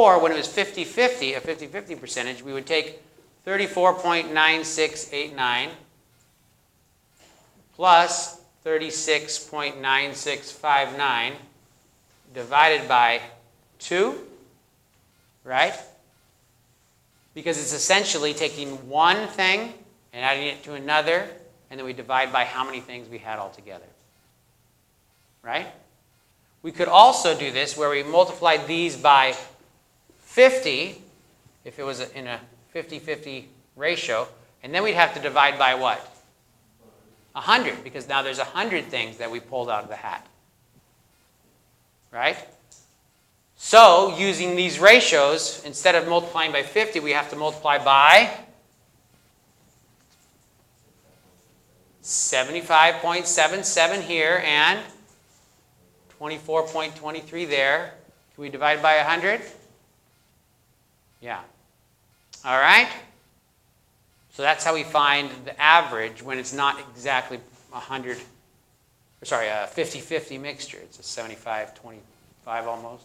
Or when it was 50-50, a 50-50 percentage, we would take 34.9689 plus 36.9659 divided by 2, right? Because it's essentially taking one thing and adding it to another, and then we divide by how many things we had altogether, right? We could also do this where we multiplied these by 50, if it was in a 50-50 ratio, and then we'd have to divide by what? 100, because now there's 100 things that we pulled out of the hat, right? So, using these ratios, instead of multiplying by 50, we have to multiply by 75.77 here and 24.23 there. Can we divide by 100? Yeah. All right? So that's how we find the average when it's not exactly a 50-50 mixture. It's a 75-25 almost.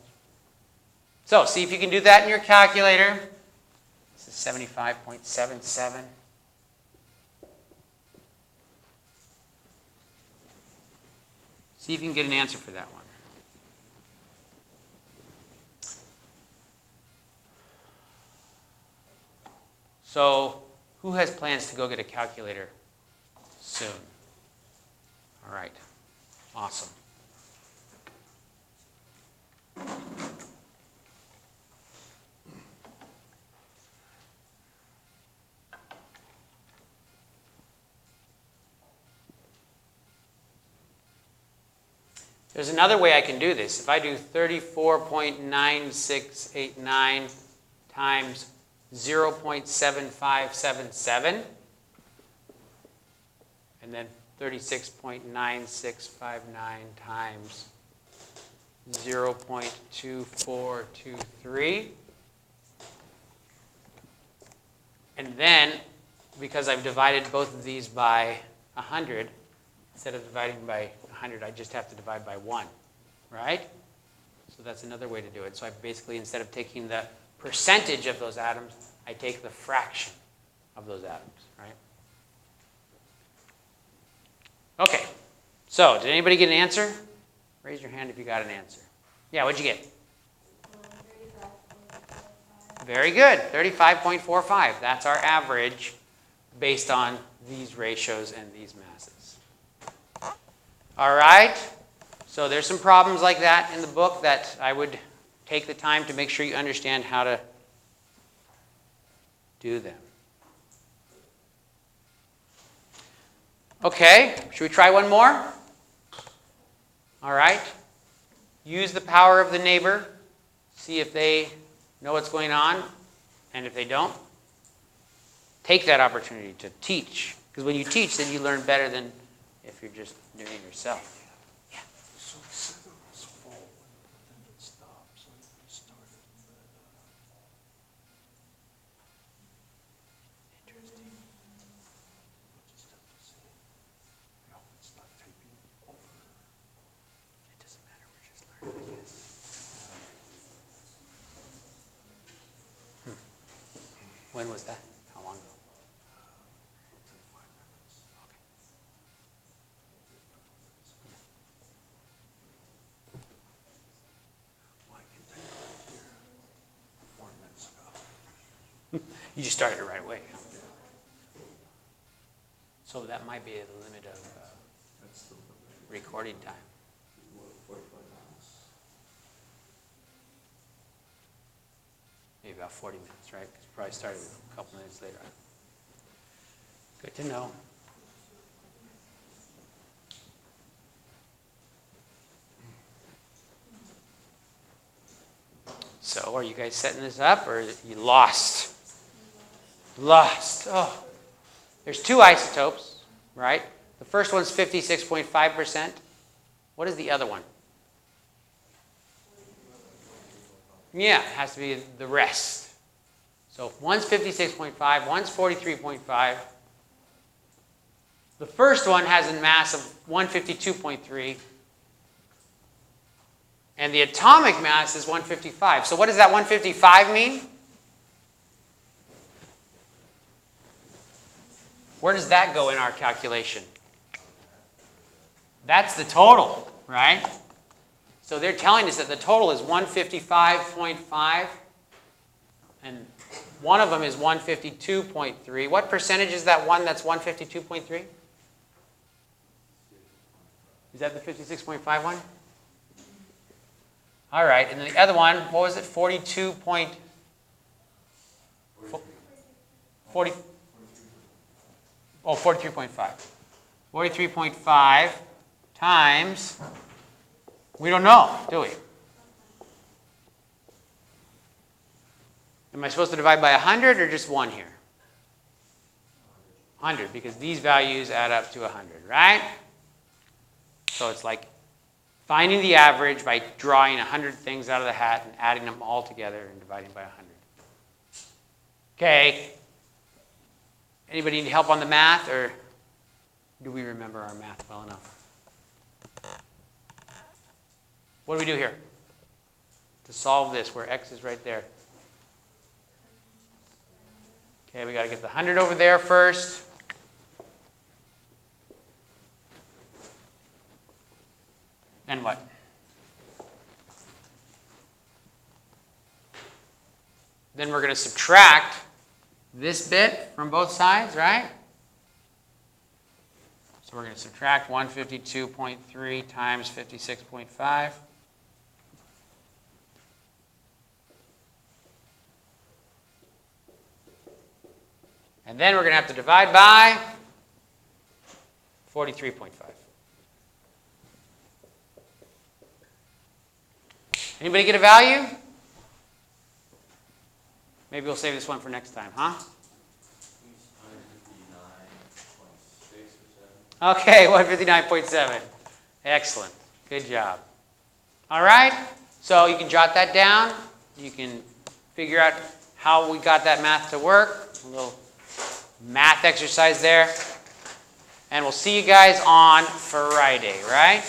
So see if you can do that in your calculator. This is 75.77. See if you can get an answer for that one. So, who has plans to go get a calculator soon? All right. Awesome. There's another way I can do this. If I do 34.9689 times 0.7577, and then 36.9659 times 0.2423. And then, because I've divided both of these by 100, instead of dividing by 100, I just have to divide by 1, right? So that's another way to do it. So I basically, instead of taking the percentage of those atoms, I take the fraction of those atoms, right? Okay, so did anybody get an answer? Raise your hand if you got an answer. Yeah, what'd you get? 35.45. Very good, 35.45. That's our average based on these ratios and these masses. All right, so there's some problems like that in the book that I would take the time to make sure you understand how to do them. Okay, should we try one more? All right. Use the power of the neighbor. See if they know what's going on. And if they don't, take that opportunity to teach. Because when you teach, then you learn better than if you're just doing it yourself. Yeah. So it said it was full, but then it stopped. So it started. Interesting. We'll just have to see. I hope it's not taking over. It doesn't matter. We're just learning it. When was that? How long ago? Within 5 minutes. Okay. Well, I can take it here 4 minutes ago. You just started it right away. So that might be the limit of That's the limit. recording time. 45 minutes. Maybe about 40 minutes, right? Because probably started a couple minutes later. Good to know. So, are you guys setting this up, or you lost? Lost. Oh. There's two isotopes, right? The first one's 56.5%. What is the other one? Yeah, it has to be the rest. So one's 56.5, one's 43.5. The first one has a mass of 152.3. And the atomic mass is 155. So what does that 155 mean? Where does that go in our calculation? That's the total, right? So they're telling us that the total is 155.5, and one of them is 152.3. What percentage is that one that's 152.3? Is that the 56.5 one? All right, and then the other one, what was it? 42.40. 43.5. 43.5 times, we don't know, do we? Am I supposed to divide by 100 or just 1 here? 100, because these values add up to 100, right? So it's like finding the average by drawing 100 things out of the hat and adding them all together and dividing by 100. Okay. Anybody need help on the math, or do we remember our math well enough? What do we do here to solve this where x is right there? Okay, we got to get the 100 over there first. Then what? Then we're going to subtract this bit from both sides, right? So we're going to subtract 152.3 times 56.5. And then we're going to have to divide by 43.5. Anybody get a value? Maybe we'll save this one for next time, huh? Okay, 159.7. Excellent. Good job. All right, so you can jot that down. You can figure out how we got that math to work. A little math exercise there. And we'll see you guys on Friday, right?